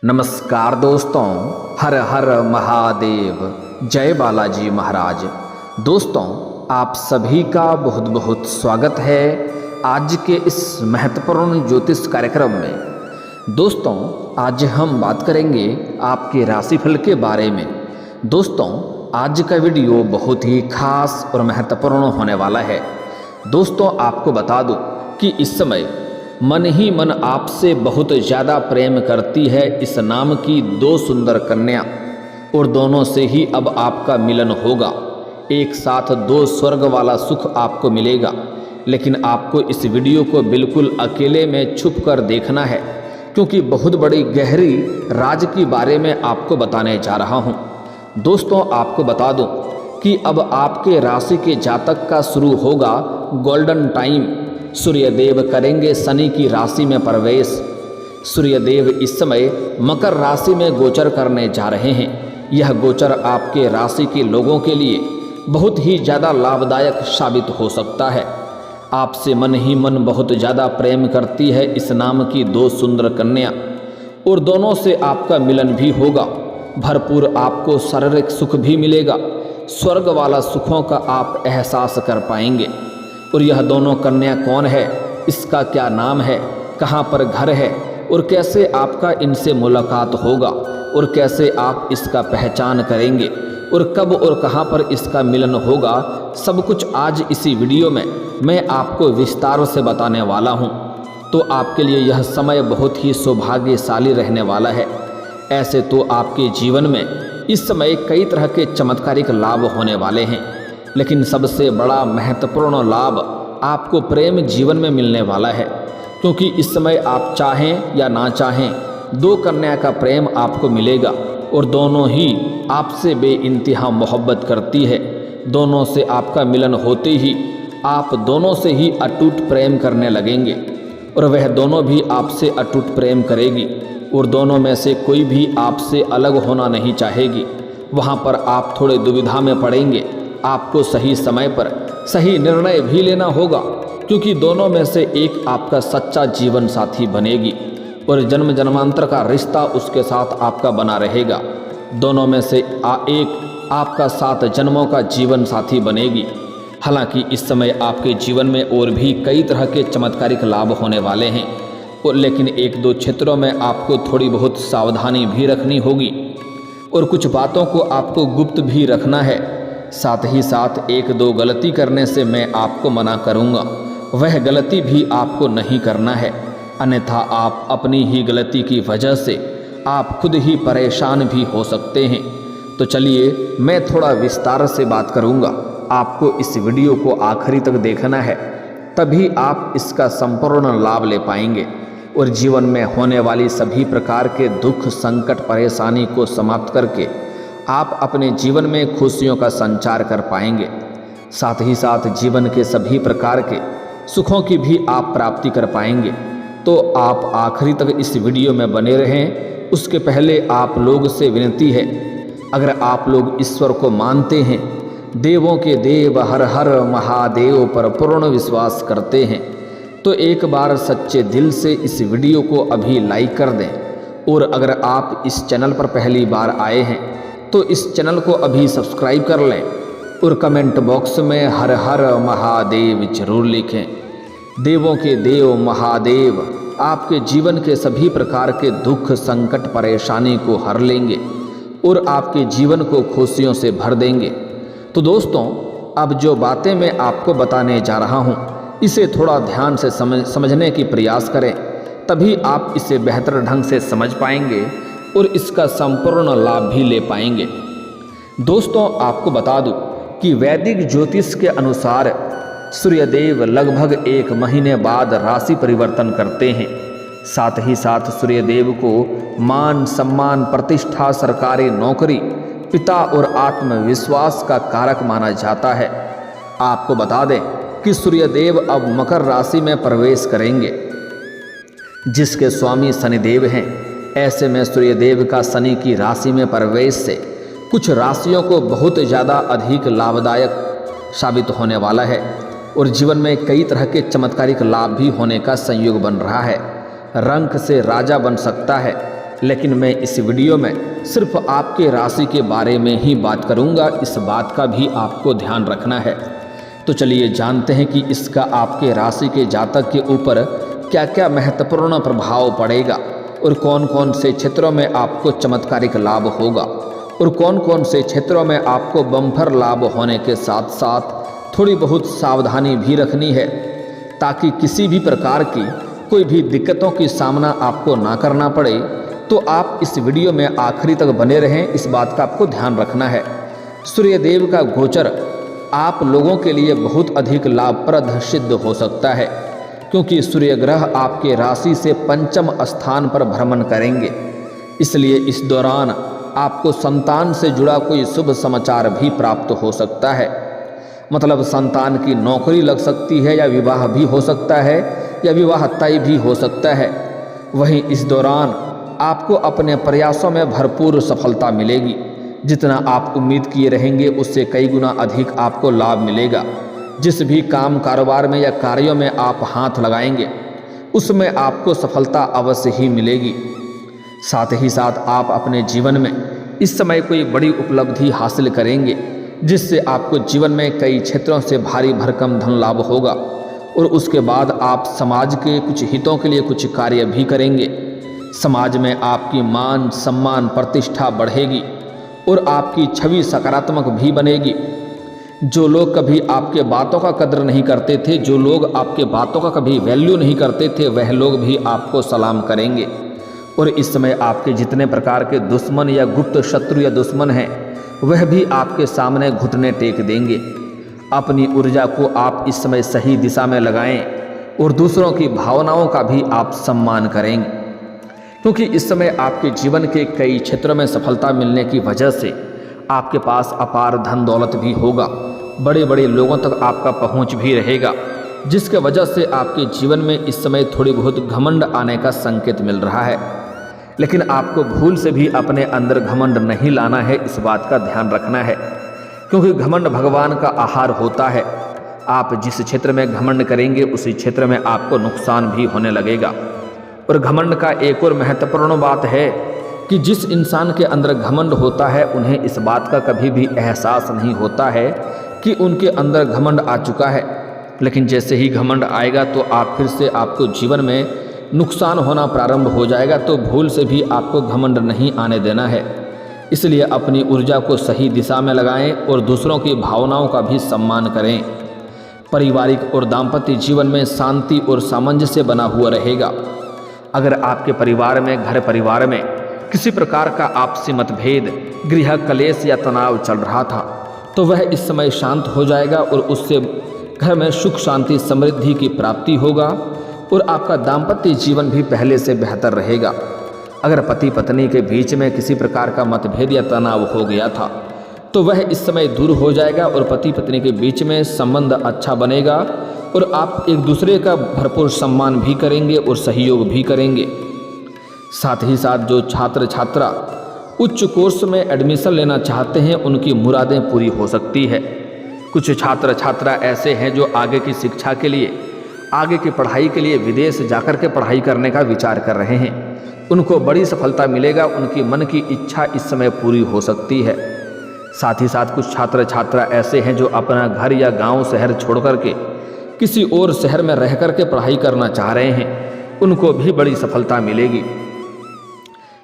नमस्कार दोस्तों, हर हर महादेव, जय बालाजी महाराज। दोस्तों, आप सभी का बहुत बहुत स्वागत है आज के इस महत्वपूर्ण ज्योतिष कार्यक्रम में। दोस्तों, आज हम बात करेंगे आपके राशिफल के बारे में। दोस्तों, आज का वीडियो बहुत ही खास और महत्वपूर्ण होने वाला है। दोस्तों, आपको बता दूं कि इस समय मन ही मन आपसे बहुत ज़्यादा प्रेम करती है इस नाम की दो सुंदर कन्या, और दोनों से ही अब आपका मिलन होगा। एक साथ दो स्वर्ग वाला सुख आपको मिलेगा। लेकिन आपको इस वीडियो को बिल्कुल अकेले में छुप कर देखना है, क्योंकि बहुत बड़ी गहरी राज के बारे में आपको बताने जा रहा हूँ। दोस्तों, आपको बता दूँ कि अब आपके राशि के जातक का शुरू होगा गोल्डन टाइम। सूर्यदेव करेंगे शनि की राशि में प्रवेश। सूर्यदेव इस समय मकर राशि में गोचर करने जा रहे हैं। यह गोचर आपके राशि के लोगों के लिए बहुत ही ज़्यादा लाभदायक साबित हो सकता है। आपसे मन ही मन बहुत ज़्यादा प्रेम करती है इस नाम की दो सुंदर कन्या, और दोनों से आपका मिलन भी होगा। भरपूर आपको शारीरिक सुख भी मिलेगा। स्वर्ग वाला सुखों का आप एहसास कर पाएंगे। और यह दोनों कन्या कौन है, इसका क्या नाम है, कहाँ पर घर है, और कैसे आपका इनसे मुलाकात होगा, और कैसे आप इसका पहचान करेंगे, और कब और कहाँ पर इसका मिलन होगा, सब कुछ आज इसी वीडियो में मैं आपको विस्तार से बताने वाला हूँ। तो आपके लिए यह समय बहुत ही सौभाग्यशाली रहने वाला है। ऐसे तो आपके जीवन में इस समय कई तरह के चमत्कारिक लाभ होने वाले हैं, लेकिन सबसे बड़ा महत्वपूर्ण लाभ आपको प्रेम जीवन में मिलने वाला है। क्योंकि इस समय आप चाहें या ना चाहें, दो कन्या का प्रेम आपको मिलेगा, और दोनों ही आपसे बेइंतहा मोहब्बत करती है। दोनों से आपका मिलन होते ही आप दोनों से ही अटूट प्रेम करने लगेंगे, और वह दोनों भी आपसे अटूट प्रेम करेगी, और दोनों में से कोई भी आपसे अलग होना नहीं चाहेगी। वहाँ पर आप थोड़े दुविधा में पड़ेंगे। आपको सही समय पर सही निर्णय भी लेना होगा, क्योंकि दोनों में से एक आपका सच्चा जीवन साथी बनेगी, और जन्म जन्मांतर का रिश्ता उसके साथ आपका बना रहेगा। दोनों में से एक आपका 7 जन्मों का जीवन साथी बनेगी। हालांकि इस समय आपके जीवन में और भी कई तरह के चमत्कारिक लाभ होने वाले हैं, और लेकिन एक दो क्षेत्रों में आपको थोड़ी बहुत सावधानी भी रखनी होगी, और कुछ बातों को आपको गुप्त भी रखना है। साथ ही साथ एक दो गलती करने से मैं आपको मना करूंगा, वह गलती भी आपको नहीं करना है, अन्यथा आप अपनी ही गलती की वजह से आप खुद ही परेशान भी हो सकते हैं। तो चलिए, मैं थोड़ा विस्तार से बात करूंगा। आपको इस वीडियो को आखिरी तक देखना है, तभी आप इसका संपूर्ण लाभ ले पाएंगे, और जीवन में होने वाली सभी प्रकार के दुख, संकट, परेशानी को समाप्त करके आप अपने जीवन में खुशियों का संचार कर पाएंगे। साथ ही साथ जीवन के सभी प्रकार के सुखों की भी आप प्राप्ति कर पाएंगे। तो आप आखिरी तक इस वीडियो में बने रहें। उसके पहले आप लोग से विनती है, अगर आप लोग ईश्वर को मानते हैं, देवों के देव हर हर महादेव पर पूर्ण विश्वास करते हैं, तो एक बार सच्चे दिल से इस वीडियो को अभी लाइक कर दें। और अगर आप इस चैनल पर पहली बार आए हैं, तो इस चैनल को अभी सब्सक्राइब कर लें, और कमेंट बॉक्स में हर हर महादेव जरूर लिखें। देवों के देव महादेव आपके जीवन के सभी प्रकार के दुख, संकट, परेशानी को हर लेंगे, और आपके जीवन को खुशियों से भर देंगे। तो दोस्तों, अब जो बातें मैं आपको बताने जा रहा हूँ, इसे थोड़ा ध्यान से समझने की प्रयास करें, तभी आप इसे बेहतर ढंग से समझ पाएंगे और इसका संपूर्ण लाभ भी ले पाएंगे। दोस्तों, आपको बता दूं कि वैदिक ज्योतिष के अनुसार सूर्यदेव लगभग 1 महीने बाद राशि परिवर्तन करते हैं। साथ ही साथ सूर्यदेव को मान, सम्मान, प्रतिष्ठा, सरकारी नौकरी, पिता और आत्मविश्वास का कारक माना जाता है। आपको बता दें कि सूर्यदेव अब मकर राशि में प्रवेश करेंगे, जिसके स्वामी शनिदेव हैं। ऐसे में सूर्यदेव का शनि की राशि में प्रवेश से कुछ राशियों को बहुत ज़्यादा अधिक लाभदायक साबित होने वाला है, और जीवन में कई तरह के चमत्कारिक लाभ भी होने का संयोग बन रहा है। रंक से राजा बन सकता है, लेकिन मैं इस वीडियो में सिर्फ आपके राशि के बारे में ही बात करूंगा, इस बात का भी आपको ध्यान रखना है। तो चलिए जानते हैं कि इसका आपके राशि के जातक के ऊपर क्या क्या महत्वपूर्ण प्रभाव पड़ेगा और कौन कौन से क्षेत्रों में आपको चमत्कारिक लाभ होगा और कौन कौन से क्षेत्रों में आपको बम्पर लाभ होने के साथ साथ थोड़ी बहुत सावधानी भी रखनी है, ताकि किसी भी प्रकार की कोई भी दिक्कतों की सामना आपको ना करना पड़े। तो आप इस वीडियो में आखिरी तक बने रहें, इस बात का आपको ध्यान रखना है। सूर्यदेव का गोचर आप लोगों के लिए बहुत अधिक लाभप्रद सिद्ध हो सकता है, क्योंकि सूर्य ग्रह आपके राशि से पंचम स्थान पर भ्रमण करेंगे। इसलिए इस दौरान आपको संतान से जुड़ा कोई शुभ समाचार भी प्राप्त हो सकता है। मतलब संतान की नौकरी लग सकती है, या विवाह भी हो सकता है, या विवाह तय भी हो सकता है। वहीं इस दौरान आपको अपने प्रयासों में भरपूर सफलता मिलेगी। जितना आप उम्मीद किए रहेंगे उससे कई गुना अधिक आपको लाभ मिलेगा। जिस भी काम कारोबार में या कार्यों में आप हाथ लगाएंगे उसमें आपको सफलता अवश्य ही मिलेगी। साथ ही साथ आप अपने जीवन में इस समय कोई बड़ी उपलब्धि हासिल करेंगे, जिससे आपको जीवन में कई क्षेत्रों से भारी भरकम धन लाभ होगा। और उसके बाद आप समाज के कुछ हितों के लिए कुछ कार्य भी करेंगे। समाज में आपकी मान सम्मान प्रतिष्ठा बढ़ेगी और आपकी छवि सकारात्मक भी बनेगी। जो लोग कभी आपके बातों का कद्र नहीं करते थे, जो लोग आपके बातों का कभी वैल्यू नहीं करते थे, वह लोग भी आपको सलाम करेंगे। और इस समय आपके जितने प्रकार के दुश्मन या गुप्त शत्रु या दुश्मन हैं, वह भी आपके सामने घुटने टेक देंगे। अपनी ऊर्जा को आप इस समय सही दिशा में लगाएं और दूसरों की भावनाओं का भी आप सम्मान करेंगे, क्योंकि इस समय आपके जीवन के कई क्षेत्रों में सफलता मिलने की वजह से आपके पास अपार धन दौलत भी होगा। बड़े बड़े लोगों तक आपका पहुंच भी रहेगा, जिसके वजह से आपके जीवन में इस समय थोड़ी बहुत घमंड आने का संकेत मिल रहा है। लेकिन आपको भूल से भी अपने अंदर घमंड नहीं लाना है, इस बात का ध्यान रखना है, क्योंकि घमंड भगवान का आहार होता है। आप जिस क्षेत्र में घमंड करेंगे उसी क्षेत्र में आपको नुकसान भी होने लगेगा। और घमंड का एक और महत्वपूर्ण बात है कि जिस इंसान के अंदर घमंड होता है उन्हें इस बात का कभी भी एहसास नहीं होता है कि उनके अंदर घमंड आ चुका है। लेकिन जैसे ही घमंड आएगा तो आप फिर से आपको जीवन में नुकसान होना प्रारंभ हो जाएगा। तो भूल से भी आपको घमंड नहीं आने देना है। इसलिए अपनी ऊर्जा को सही दिशा में लगाएं और दूसरों की भावनाओं का भी सम्मान करें। पारिवारिक और दाम्पत्य जीवन में शांति और सामंजस्य बना हुआ रहेगा। अगर आपके परिवार में, घर परिवार में किसी प्रकार का आपसी मतभेद, गृह कलेश या तनाव चल रहा था, तो वह इस समय शांत हो जाएगा और उससे घर में सुख शांति समृद्धि की प्राप्ति होगा और आपका दाम्पत्य जीवन भी पहले से बेहतर रहेगा। अगर पति पत्नी के बीच में किसी प्रकार का मतभेद या तनाव हो गया था तो वह इस समय दूर हो जाएगा और पति पत्नी के बीच में संबंध अच्छा बनेगा और आप एक दूसरे का भरपूर सम्मान भी करेंगे और सहयोग भी करेंगे। साथ ही साथ जो छात्र छात्रा उच्च कोर्स में एडमिशन लेना चाहते हैं उनकी मुरादें पूरी हो सकती है। कुछ छात्र छात्रा ऐसे हैं जो आगे की शिक्षा के लिए, आगे की पढ़ाई के लिए विदेश जाकर के पढ़ाई करने का विचार कर रहे हैं। उनको बड़ी सफलता मिलेगा, उनकी मन की इच्छा इस समय पूरी हो सकती है। साथ ही साथ कुछ छात्र छात्रा ऐसे हैं जो अपना घर या गांव शहर छोड़ करके किसी और शहर में रह करके पढ़ाई करना चाह रहे हैं, उनको भी बड़ी सफलता मिलेगी।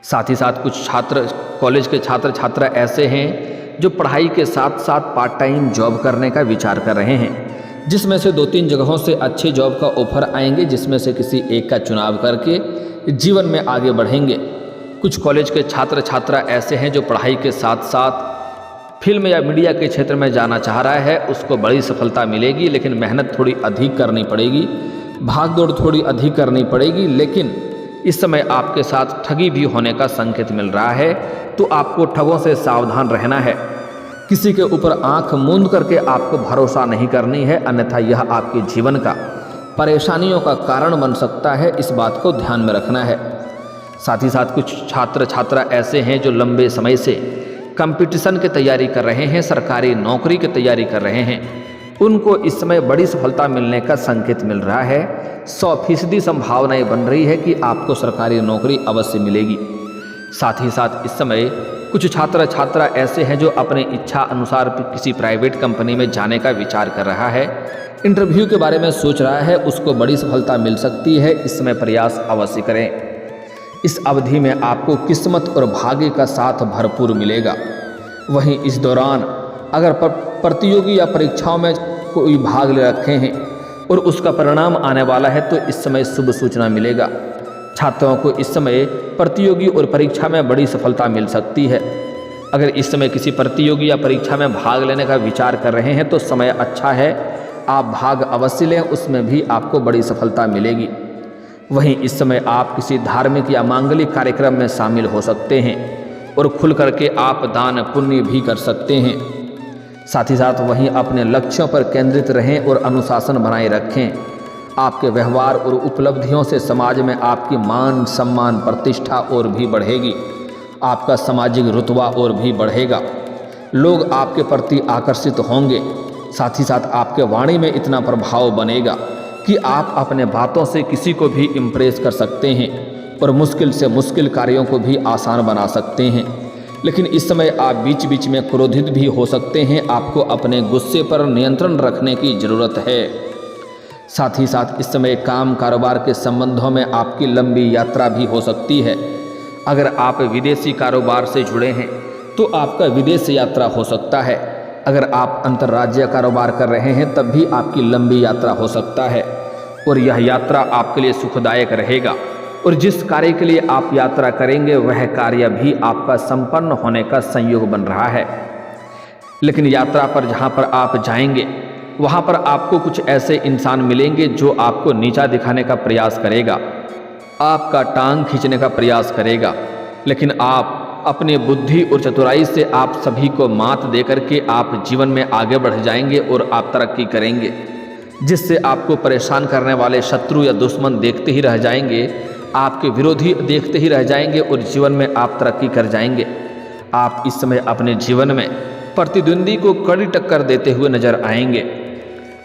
साथ ही साथ कुछ छात्र, कॉलेज के छात्र छात्रा ऐसे हैं जो पढ़ाई के साथ साथ पार्ट टाइम जॉब करने का विचार कर रहे हैं, जिसमें से 2-3 जगहों से अच्छे जॉब का ऑफर आएंगे, जिसमें से किसी एक का चुनाव करके जीवन में आगे बढ़ेंगे। कुछ कॉलेज के छात्र छात्रा ऐसे हैं जो पढ़ाई के साथ साथ फिल्म या मीडिया के क्षेत्र में जाना चाह रहा है, उसको बड़ी सफलता मिलेगी, लेकिन मेहनत थोड़ी अधिक करनी पड़ेगी, भागदौड़ थोड़ी अधिक करनी पड़ेगी। लेकिन इस समय आपके साथ ठगी भी होने का संकेत मिल रहा है, तो आपको ठगों से सावधान रहना है। किसी के ऊपर आंख मूंद करके आपको भरोसा नहीं करनी है, अन्यथा यह आपके जीवन का परेशानियों का कारण बन सकता है, इस बात को ध्यान में रखना है। साथ ही साथ कुछ छात्र छात्रा ऐसे हैं जो लंबे समय से कंपटीशन की तैयारी कर रहे हैं, सरकारी नौकरी की तैयारी कर रहे हैं, उनको इस समय बड़ी सफलता मिलने का संकेत मिल रहा है। 100% संभावनाएं बन रही है कि आपको सरकारी नौकरी अवश्य मिलेगी। साथ ही साथ इस समय कुछ छात्र छात्रा ऐसे हैं जो अपने इच्छा अनुसार किसी प्राइवेट कंपनी में जाने का विचार कर रहा है, इंटरव्यू के बारे में सोच रहा है, उसको बड़ी सफलता मिल सकती है। इस समय प्रयास अवश्य करें। इस अवधि में आपको किस्मत और भाग्य का साथ भरपूर मिलेगा। वहीं इस दौरान अगर प्रतियोगी या परीक्षाओं में कोई भाग ले रखे हैं और उसका परिणाम आने वाला है तो इस समय शुभ सूचना मिलेगा। छात्रों को इस समय प्रतियोगी और परीक्षा में बड़ी सफलता मिल सकती है। अगर इस समय किसी प्रतियोगी या परीक्षा में भाग लेने का विचार कर रहे हैं तो समय अच्छा है, आप भाग अवश्य लें, उसमें भी आपको बड़ी सफलता मिलेगी। वहीं इस समय आप किसी धार्मिक या मांगलिक कार्यक्रम में शामिल हो सकते हैं और खुल करके आप दान पुण्य भी कर सकते हैं। साथ ही साथ वहीं अपने लक्ष्यों पर केंद्रित रहें और अनुशासन बनाए रखें। आपके व्यवहार और उपलब्धियों से समाज में आपकी मान सम्मान प्रतिष्ठा और भी बढ़ेगी। आपका सामाजिक रुतबा और भी बढ़ेगा। लोग आपके प्रति आकर्षित होंगे। साथ ही साथ आपके वाणी में इतना प्रभाव बनेगा कि आप अपने बातों से किसी को भी इम्प्रेस कर सकते हैं और मुश्किल से मुश्किल कार्यों को भी आसान बना सकते हैं। लेकिन इस समय आप बीच बीच में क्रोधित भी हो सकते हैं। आपको अपने गुस्से पर नियंत्रण रखने की ज़रूरत है। साथ ही साथ इस समय काम कारोबार के संबंधों में आपकी लंबी यात्रा भी हो सकती है। अगर आप विदेशी कारोबार से जुड़े हैं तो आपका विदेश यात्रा हो सकता है। अगर आप अंतर्राज्यीय कारोबार कर रहे हैं तब भी आपकी लंबी यात्रा हो सकता है और यह यात्रा आपके लिए सुखदायक रहेगा। और जिस कार्य के लिए आप यात्रा करेंगे वह कार्य भी आपका संपन्न होने का संयोग बन रहा है। लेकिन यात्रा पर जहाँ पर आप जाएंगे वहाँ पर आपको कुछ ऐसे इंसान मिलेंगे जो आपको नीचा दिखाने का प्रयास करेगा, आपका टांग खींचने का प्रयास करेगा। लेकिन आप अपनी बुद्धि और चतुराई से आप सभी को मात दे करके आप जीवन में आगे बढ़ जाएंगे और आप तरक्की करेंगे, जिससे आपको परेशान करने वाले शत्रु या दुश्मन देखते ही रह जाएंगे, आपके विरोधी देखते ही रह जाएंगे और जीवन में आप तरक्की कर जाएंगे। आप इस समय अपने जीवन में प्रतिद्वंदी को कड़ी टक्कर देते हुए नजर आएंगे।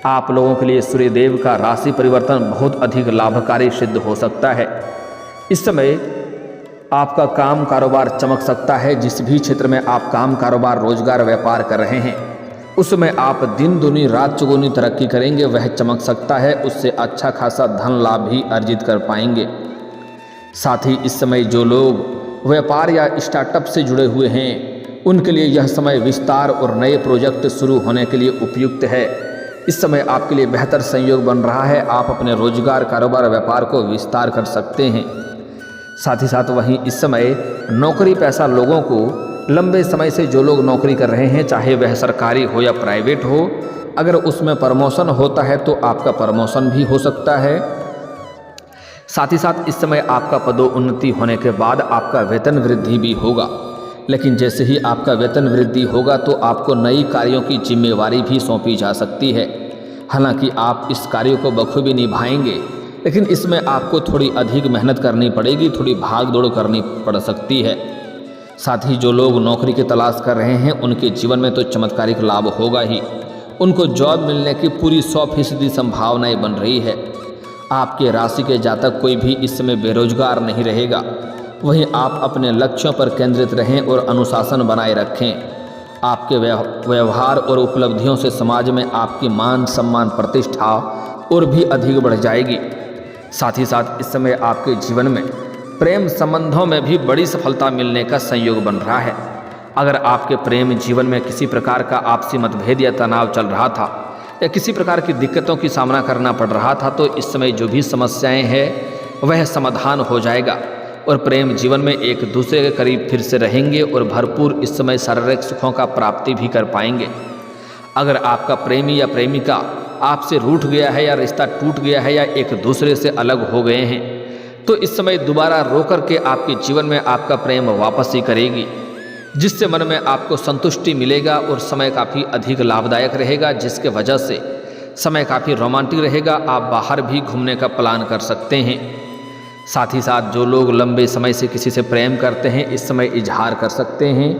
आप लोगों के लिए सूर्यदेव का राशि परिवर्तन बहुत अधिक लाभकारी सिद्ध हो सकता है। इस समय आपका काम कारोबार चमक सकता है। जिस भी क्षेत्र में आप काम कारोबार रोजगार व्यापार कर रहे हैं उसमें आप दिन दूनी रात चौगुनी तरक्की करेंगे, वह चमक सकता है। उससे अच्छा खासा धन लाभ भी अर्जित कर पाएंगे। साथ ही इस समय जो लोग व्यापार या स्टार्टअप से जुड़े हुए हैं उनके लिए यह समय विस्तार और नए प्रोजेक्ट शुरू होने के लिए उपयुक्त है। इस समय आपके लिए बेहतर संयोग बन रहा है। आप अपने रोजगार कारोबार व्यापार को विस्तार कर सकते हैं। साथ ही साथ वहीं इस समय नौकरी पेशा लोगों को लंबे समय से जो लोग नौकरी कर रहे हैं, चाहे वह सरकारी हो या प्राइवेट हो, अगर उसमें प्रमोशन होता है तो आपका प्रमोशन भी हो सकता है। साथ ही साथ इस समय आपका पदोन्नति होने के बाद आपका वेतन वृद्धि भी होगा। लेकिन जैसे ही आपका वेतन वृद्धि होगा तो आपको नई कार्यों की जिम्मेवारी भी सौंपी जा सकती है। हालांकि आप इस कार्य को बखूबी निभाएंगे, लेकिन इसमें आपको थोड़ी अधिक मेहनत करनी पड़ेगी, थोड़ी भाग दौड़ करनी पड़ सकती है। साथ ही जो लोग नौकरी की तलाश कर रहे हैं उनके जीवन में तो चमत्कारिक लाभ होगा ही। उनको जॉब मिलने की पूरी 100% संभावनाएं बन रही है। आपके राशि के जातक कोई भी इस समय बेरोजगार नहीं रहेगा। वहीं आप अपने लक्ष्यों पर केंद्रित रहें और अनुशासन बनाए रखें। आपके व्यवहार और उपलब्धियों से समाज में आपकी मान सम्मान प्रतिष्ठा और भी अधिक बढ़ जाएगी। साथ ही साथ इस समय आपके जीवन में प्रेम संबंधों में भी बड़ी सफलता मिलने का संयोग बन रहा है। अगर आपके प्रेम जीवन में किसी प्रकार का आपसी मतभेद या तनाव चल रहा था या किसी प्रकार की दिक्कतों की सामना करना पड़ रहा था तो इस समय जो भी समस्याएं हैं वह समाधान हो जाएगा और प्रेम जीवन में एक दूसरे के करीब फिर से रहेंगे और भरपूर इस समय शारीरिक सुखों का प्राप्ति भी कर पाएंगे। अगर आपका प्रेमी या प्रेमिका आपसे रूठ गया है या रिश्ता टूट गया है या एक दूसरे से अलग हो गए हैं तो इस समय दोबारा रो करके आपके जीवन में आपका प्रेम वापस ही करेगी, जिससे मन में आपको संतुष्टि मिलेगा और समय काफ़ी अधिक लाभदायक रहेगा, जिसके वजह से समय काफ़ी रोमांटिक रहेगा। आप बाहर भी घूमने का प्लान कर सकते हैं। साथ ही साथ जो लोग लंबे समय से किसी से प्रेम करते हैं इस समय इजहार कर सकते हैं,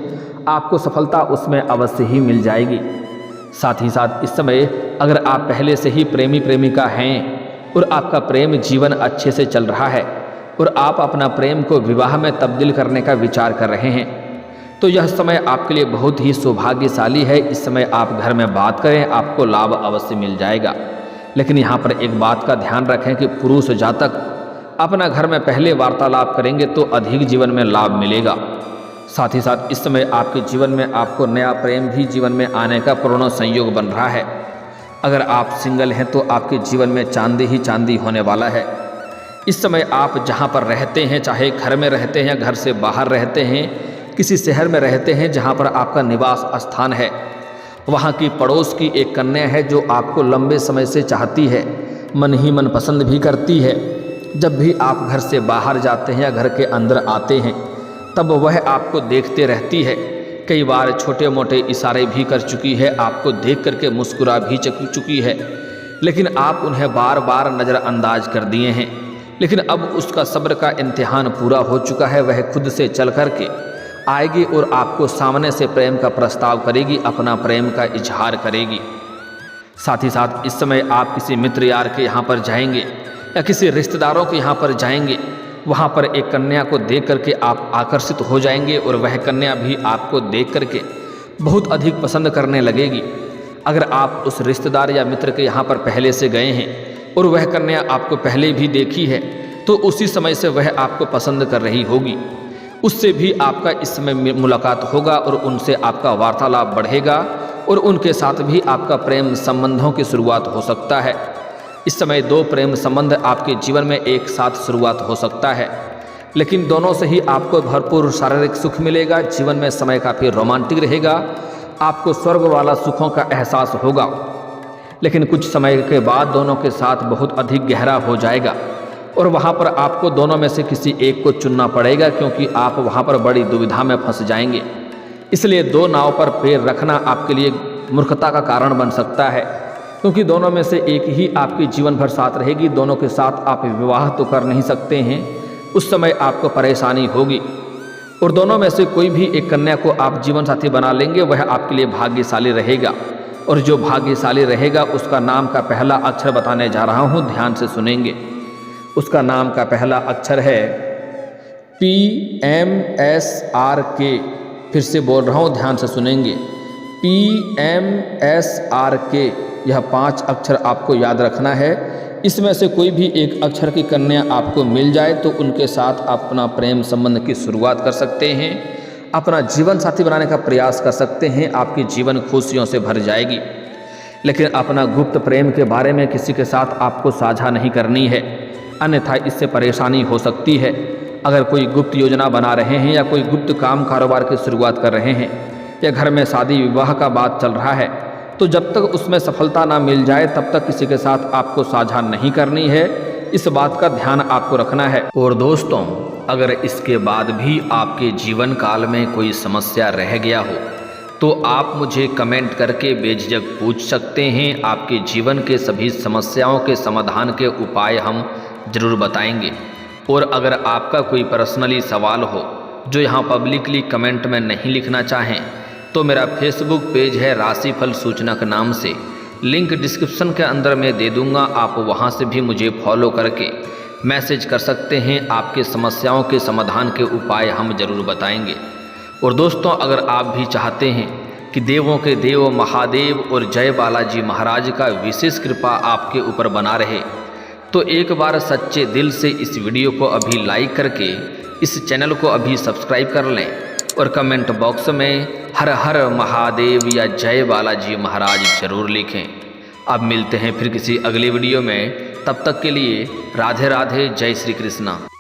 आपको सफलता उसमें अवश्य ही मिल जाएगी। साथ ही साथ इस समय अगर आप पहले से ही प्रेमी प्रेमिका हैं और आपका प्रेम जीवन अच्छे से चल रहा है और आप अपना प्रेम को विवाह में तब्दील करने का विचार कर रहे हैं, तो यह समय आपके लिए बहुत ही सौभाग्यशाली है। इस समय आप घर में बात करें, आपको लाभ अवश्य मिल जाएगा। लेकिन यहाँ पर एक बात का ध्यान रखें कि पुरुष जातक अपना घर में पहले वार्तालाप करेंगे तो अधिक जीवन में लाभ मिलेगा। साथ ही साथ इस समय आपके जीवन में आपको नया प्रेम भी जीवन में आने का पूर्ण संयोग बन रहा है। अगर आप सिंगल हैं तो आपके जीवन में चांदी ही चांदी होने वाला है। इस समय आप जहाँ पर रहते हैं, चाहे घर में रहते हैं, घर से बाहर रहते हैं, किसी शहर में रहते हैं जहाँ पर आपका निवास स्थान है, वहाँ की पड़ोस की एक कन्या है जो आपको लंबे समय से चाहती है, मन ही मन पसंद भी करती है। जब भी आप घर से बाहर जाते हैं या घर के अंदर आते हैं तब वह आपको देखते रहती है। कई बार छोटे मोटे इशारे भी कर चुकी है, आपको देख करके मुस्कुरा भी चुकी है, लेकिन आप उन्हें बार बार नज़रअंदाज कर दिए हैं। लेकिन अब उसका सब्र का इम्तिहान पूरा हो चुका है। वह खुद से चल करके आएगी और आपको सामने से प्रेम का प्रस्ताव करेगी, अपना प्रेम का इजहार करेगी। साथ ही साथ इस समय आप किसी मित्र यार के यहाँ पर जाएंगे या किसी रिश्तेदारों के यहाँ पर जाएंगे, वहाँ पर एक कन्या को देख करके आप आकर्षित हो जाएंगे और वह कन्या भी आपको देख करके बहुत अधिक पसंद करने लगेगी। अगर आप उस रिश्तेदार या मित्र के यहाँ पर पहले से गए हैं और वह कन्या आपको पहले भी देखी है तो उसी समय से वह आपको पसंद कर रही होगी। उससे भी आपका इस समय मुलाकात होगा और उनसे आपका वार्तालाप बढ़ेगा और उनके साथ भी आपका प्रेम संबंधों की शुरुआत हो सकता है। इस समय दो प्रेम संबंध आपके जीवन में एक साथ शुरुआत हो सकता है, लेकिन दोनों से ही आपको भरपूर शारीरिक सुख मिलेगा। जीवन में समय काफ़ी रोमांटिक रहेगा, आपको स्वर्ग वाला सुखों का एहसास होगा। लेकिन कुछ समय के बाद दोनों के साथ बहुत अधिक गहरा हो जाएगा और वहाँ पर आपको दोनों में से किसी एक को चुनना पड़ेगा, क्योंकि आप वहाँ पर बड़ी दुविधा में फंस जाएंगे। इसलिए दो नाव पर पैर रखना आपके लिए मूर्खता का कारण बन सकता है, क्योंकि दोनों में से एक ही आपके जीवन भर साथ रहेगी। दोनों के साथ आप विवाह तो कर नहीं सकते हैं, उस समय आपको परेशानी होगी। और दोनों में से कोई भी एक कन्या को आप जीवन साथी बना लेंगे, वह आपके लिए भाग्यशाली रहेगा। और जो भाग्यशाली रहेगा उसका नाम का पहला अक्षर बताने जा रहा हूँ, ध्यान से सुनेंगे। उसका नाम का पहला अक्षर है PMSRK। फिर से बोल रहा हूँ, ध्यान से सुनेंगे, PMSRK। यह 5 अक्षर आपको याद रखना है। इसमें से कोई भी एक अक्षर की कन्या आपको मिल जाए तो उनके साथ अपना प्रेम संबंध की शुरुआत कर सकते हैं, अपना जीवन साथी बनाने का प्रयास कर सकते हैं। आपकी जीवन खुशियों से भर जाएगी। लेकिन अपना गुप्त प्रेम के बारे में किसी के साथ आपको साझा नहीं करनी है, अन्यथा इससे परेशानी हो सकती है। अगर कोई गुप्त योजना बना रहे हैं या कोई गुप्त काम कारोबार की शुरुआत कर रहे हैं या घर में शादी विवाह का बात चल रहा है, तो जब तक उसमें सफलता ना मिल जाए तब तक किसी के साथ आपको साझा नहीं करनी है। इस बात का ध्यान आपको रखना है। और दोस्तों, अगर इसके बाद भी आपके जीवन काल में कोई समस्या रह गया हो तो आप मुझे कमेंट करके बेझिझक पूछ सकते हैं। आपके जीवन के सभी समस्याओं के समाधान के उपाय हम ज़रूर बताएंगे। और अगर आपका कोई पर्सनली सवाल हो जो यहाँ पब्लिकली कमेंट में नहीं लिखना चाहें तो मेरा फेसबुक पेज है राशिफल सूचनक नाम से, लिंक डिस्क्रिप्शन के अंदर मैं दे दूँगा। आप वहाँ से भी मुझे फॉलो करके मैसेज कर सकते हैं। आपके समस्याओं के समाधान के उपाय हम ज़रूर बताएंगे। और दोस्तों, अगर आप भी चाहते हैं कि देवों के देव महादेव और जय बालाजी महाराज का विशेष कृपा आपके ऊपर बना रहे, तो एक बार सच्चे दिल से इस वीडियो को अभी लाइक करके इस चैनल को अभी सब्सक्राइब कर लें और कमेंट बॉक्स में हर हर महादेव या जय बालाजी महाराज जरूर लिखें। अब मिलते हैं फिर किसी अगले वीडियो में, तब तक के लिए राधे राधे, जय श्री कृष्णा।